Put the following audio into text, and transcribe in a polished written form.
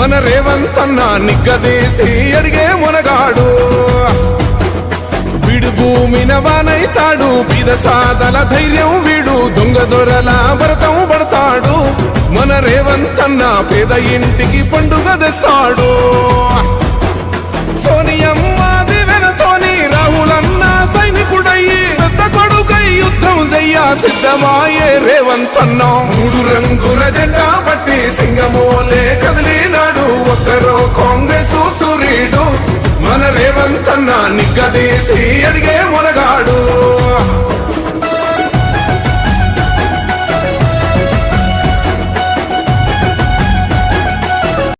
మన రేవంత్ అన్న నిగ్గదీసి అడిగే మునగాడు వీడు భూమిన వానైతాడు బీద సాదల ధైర్యం వీడు దొంగ దొరల భరతం పడతాడు మన రేవంత్ అన్న పేద ఇంటికి పండుగ తెస్తాడు సోనియమ్మ దివెనతోని రాహులన్న సైనికుడయ్యి పెద్ద కొడుకై యుద్ధం చెయ్య సిద్ధమాయే రేవంత్ అన్న మూడు రంగుల జెండా బట్టి సింగమోలే కదిలినాడు ఒక్కరో కాంగ్రెస్ సూర్యుడు మన రేవంత్ అన్న నిగ్గదీసి అడిగే